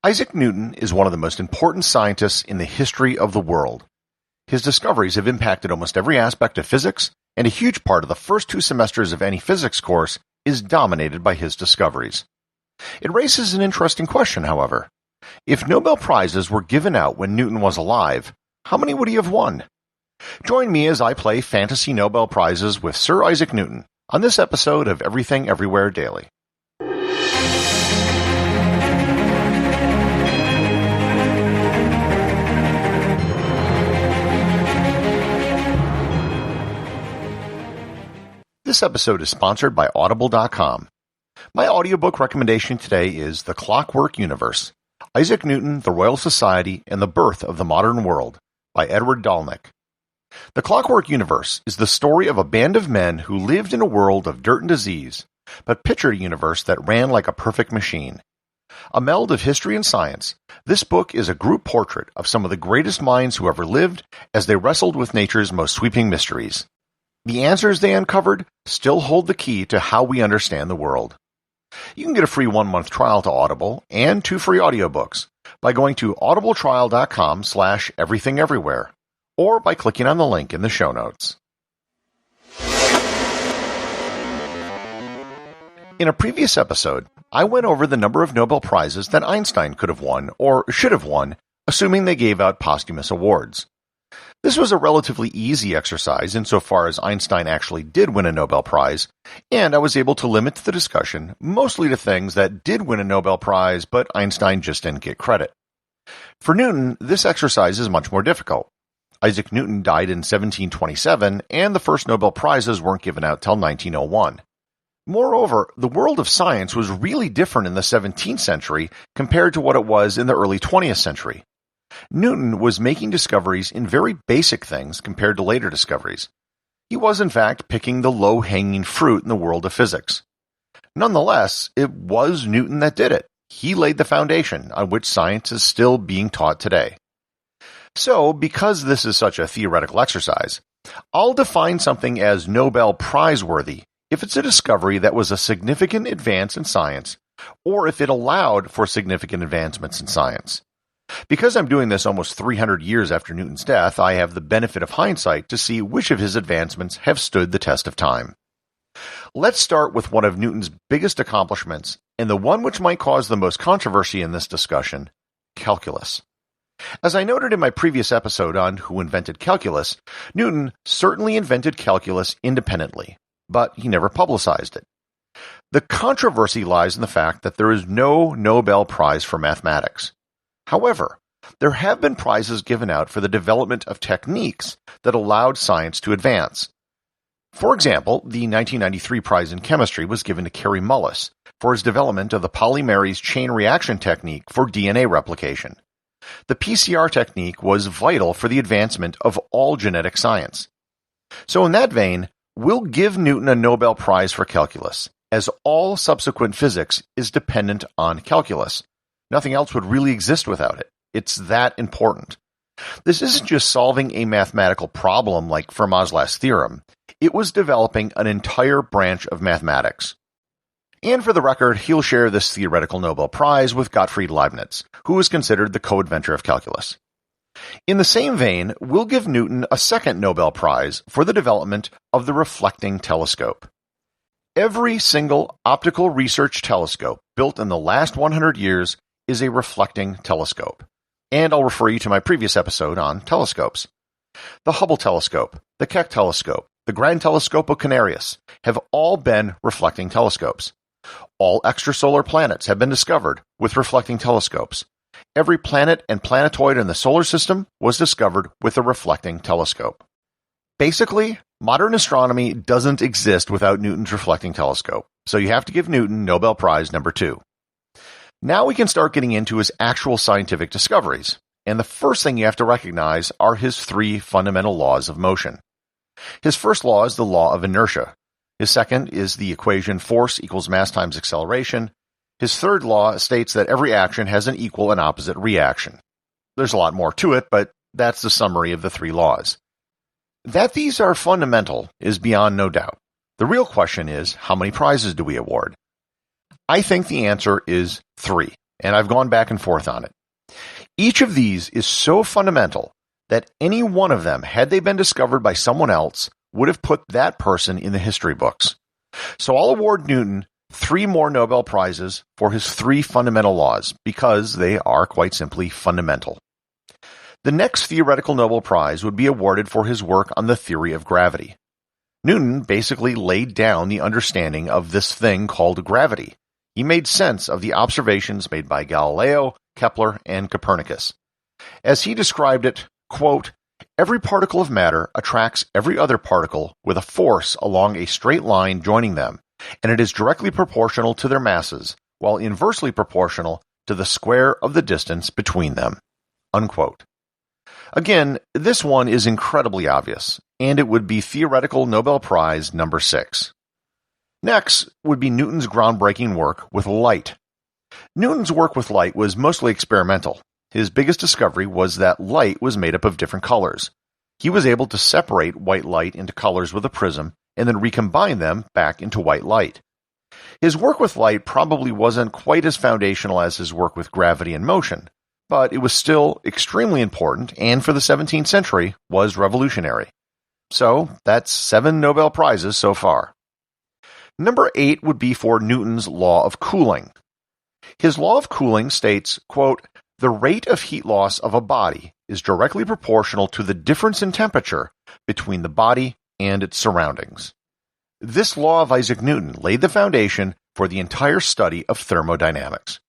Isaac Newton is one of the most important scientists in the history of the world. His discoveries have impacted almost every aspect of physics, and a huge part of the first 2 semesters of any physics course is dominated by his discoveries. It raises an interesting question, however. If Nobel Prizes were given out when Newton was alive, how many would he have won? Join me as I play Fantasy Nobel Prizes with Sir Isaac Newton on this episode of Everything Everywhere Daily. This episode is sponsored by Audible.com. My audiobook recommendation today is The Clockwork Universe, Isaac Newton, the Royal Society, and the Birth of the Modern World by Edward Dolnick. The Clockwork Universe is the story of a band of men who lived in a world of dirt and disease, but pictured a universe that ran like a perfect machine. A meld of history and science, this book is a group portrait of some of the greatest minds who ever lived as they wrestled with nature's most sweeping mysteries. The answers they uncovered still hold the key to how we understand the world. You can get a free 1-month trial to Audible and 2 free audiobooks by going to audibletrial.com/everythingeverywhere or by clicking on the link in the show notes. In a previous episode, I went over the number of Nobel Prizes that Einstein could have won or should have won, assuming they gave out posthumous awards. This was a relatively easy exercise insofar as Einstein actually did win a Nobel Prize, and I was able to limit the discussion mostly to things that did win a Nobel Prize, but Einstein just didn't get credit. For Newton, this exercise is much more difficult. Isaac Newton died in 1727, and the first Nobel Prizes weren't given out till 1901. Moreover, the world of science was really different in the 17th century compared to what it was in the early 20th century. Newton was making discoveries in very basic things compared to later discoveries. He was, in fact, picking the low-hanging fruit in the world of physics. Nonetheless, it was Newton that did it. He laid the foundation on which science is still being taught today. So, because this is such a theoretical exercise, I'll define something as Nobel Prize-worthy if it's a discovery that was a significant advance in science, or if it allowed for significant advancements in science. Because I'm doing this almost 300 years after Newton's death, I have the benefit of hindsight to see which of his advancements have stood the test of time. Let's start with one of Newton's biggest accomplishments, and the one which might cause the most controversy in this discussion, calculus. As I noted in my previous episode on Who Invented Calculus, Newton certainly invented calculus independently, but he never publicized it. The controversy lies in the fact that there is no Nobel Prize for mathematics. However, there have been prizes given out for the development of techniques that allowed science to advance. For example, the 1993 prize in chemistry was given to Kary Mullis for his development of the polymerase chain reaction technique for DNA replication. The PCR technique was vital for the advancement of all genetic science. So in that vein, we'll give Newton a Nobel Prize for calculus, as all subsequent physics is dependent on calculus. Nothing else would really exist without it. It's that important. This isn't just solving a mathematical problem like Fermat's last theorem. It was developing an entire branch of mathematics. And for the record, he'll share this theoretical Nobel Prize with Gottfried Leibniz, who is considered the co-inventor of calculus. In the same vein, we'll give Newton a second Nobel Prize for the development of the reflecting telescope. Every single optical research telescope built in the last 100 years is a reflecting telescope. And I'll refer you to my previous episode on telescopes. The Hubble telescope, the Keck telescope, the Grand Telescope of Canarius have all been reflecting telescopes. All extrasolar planets have been discovered with reflecting telescopes. Every planet and planetoid in the solar system was discovered with a reflecting telescope. Basically, modern astronomy doesn't exist without Newton's reflecting telescope, so you have to give Newton Nobel Prize number 2. Now we can start getting into his actual scientific discoveries, and the first thing you have to recognize are his 3 fundamental laws of motion. His first law is the law of inertia. His second is the equation force equals mass times acceleration. His third law states that every action has an equal and opposite reaction. There's a lot more to it, but that's the summary of the 3 laws. That these are fundamental is beyond no doubt. The real question is, how many prizes do we award? I think the answer is 3, and I've gone back and forth on it. Each of these is so fundamental that any one of them, had they been discovered by someone else, would have put that person in the history books. So I'll award Newton 3 more Nobel Prizes for his 3 fundamental laws, because they are quite simply fundamental. The next theoretical Nobel Prize would be awarded for his work on the theory of gravity. Newton basically laid down the understanding of this thing called gravity. He made sense of the observations made by Galileo, Kepler, and Copernicus. As he described it, quote, "Every particle of matter attracts every other particle with a force along a straight line joining them, and it is directly proportional to their masses, while inversely proportional to the square of the distance between them." Unquote. Again, this one is incredibly obvious, and it would be theoretical Nobel Prize number 6. Next would be Newton's groundbreaking work with light. Newton's work with light was mostly experimental. His biggest discovery was that light was made up of different colors. He was able to separate white light into colors with a prism and then recombine them back into white light. His work with light probably wasn't quite as foundational as his work with gravity and motion, but it was still extremely important, and for the 17th century was revolutionary. So that's 7 Nobel Prizes so far. Number 8 would be for Newton's law of cooling. His law of cooling states, quote, "The rate of heat loss of a body is directly proportional to the difference in temperature between the body and its surroundings." This law of Isaac Newton laid the foundation for the entire study of thermodynamics.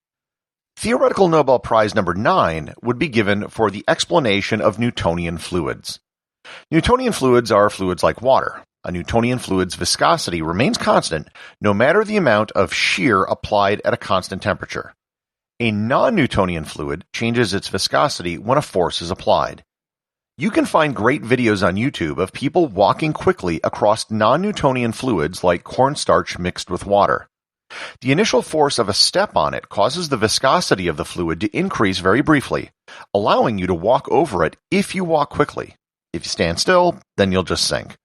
Theoretical Nobel Prize number 9 would be given for the explanation of Newtonian fluids. Newtonian fluids are fluids like water. A Newtonian fluid's viscosity remains constant no matter the amount of shear applied at a constant temperature. A non-Newtonian fluid changes its viscosity when a force is applied. You can find great videos on YouTube of people walking quickly across non-Newtonian fluids like cornstarch mixed with water. The initial force of a step on it causes the viscosity of the fluid to increase very briefly, allowing you to walk over it if you walk quickly. If you stand still, then you'll just sink.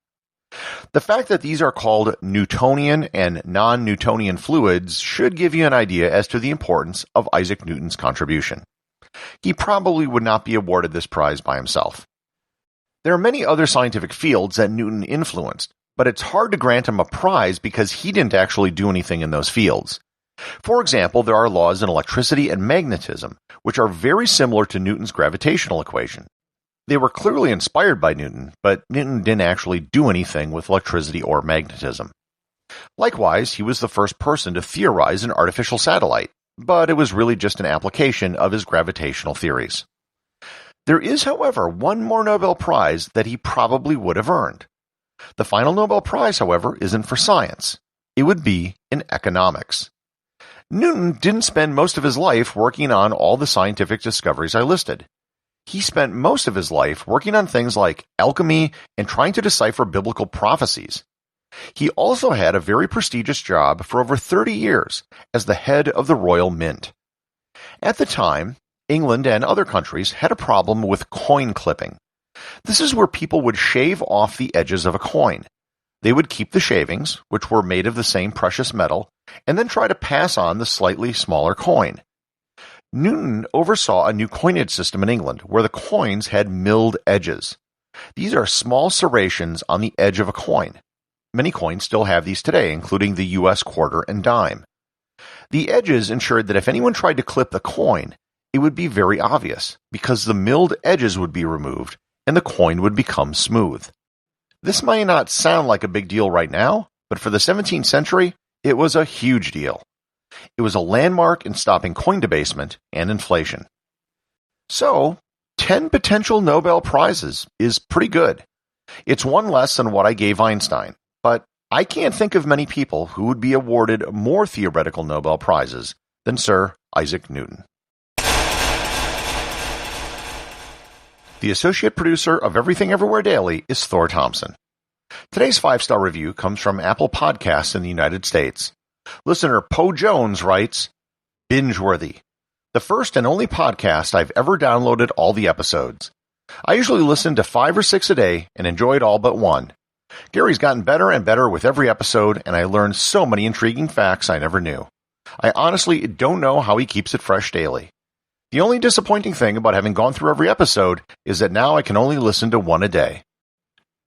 The fact that these are called Newtonian and non-Newtonian fluids should give you an idea as to the importance of Isaac Newton's contribution. He probably would not be awarded this prize by himself. There are many other scientific fields that Newton influenced, but it's hard to grant him a prize because he didn't actually do anything in those fields. For example, there are laws in electricity and magnetism, which are very similar to Newton's gravitational equation. They were clearly inspired by Newton, but Newton didn't actually do anything with electricity or magnetism. Likewise, he was the first person to theorize an artificial satellite, but it was really just an application of his gravitational theories. There is, however, one more Nobel Prize that he probably would have earned. The final Nobel Prize, however, isn't for science. It would be in economics. Newton didn't spend most of his life working on all the scientific discoveries I listed. He spent most of his life working on things like alchemy and trying to decipher biblical prophecies. He also had a very prestigious job for over 30 years as the head of the Royal Mint. At the time, England and other countries had a problem with coin clipping. This is where people would shave off the edges of a coin. They would keep the shavings, which were made of the same precious metal, and then try to pass on the slightly smaller coin. Newton oversaw a new coinage system in England where the coins had milled edges. These are small serrations on the edge of a coin. Many coins still have these today, including the US quarter and dime. The edges ensured that if anyone tried to clip the coin, it would be very obvious, because the milled edges would be removed and the coin would become smooth. This might not sound like a big deal right now, but for the 17th century, it was a huge deal. It was a landmark in stopping coin debasement and inflation. So, 10 potential Nobel Prizes is pretty good. It's one less than what I gave Einstein, but I can't think of many people who would be awarded more theoretical Nobel Prizes than Sir Isaac Newton. The associate producer of Everything Everywhere Daily is Thor Thomsen. Today's 5-star review comes from Apple Podcasts in the United States. Listener Poe Jones writes, "Binge-worthy. The first and only podcast I've ever downloaded all the episodes. I usually listen to 5 or 6 a day and enjoyed all but one. Gary's gotten better and better with every episode, and I learned so many intriguing facts I never knew. I honestly don't know how he keeps it fresh daily. The only disappointing thing about having gone through every episode is that now I can only listen to one a day.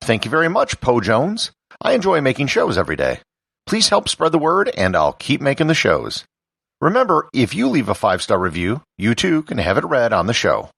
Thank you very much, Poe Jones. I enjoy making shows every day. Please help spread the word, and I'll keep making the shows. Remember, if you leave a 5-star review, you too can have it read on the show.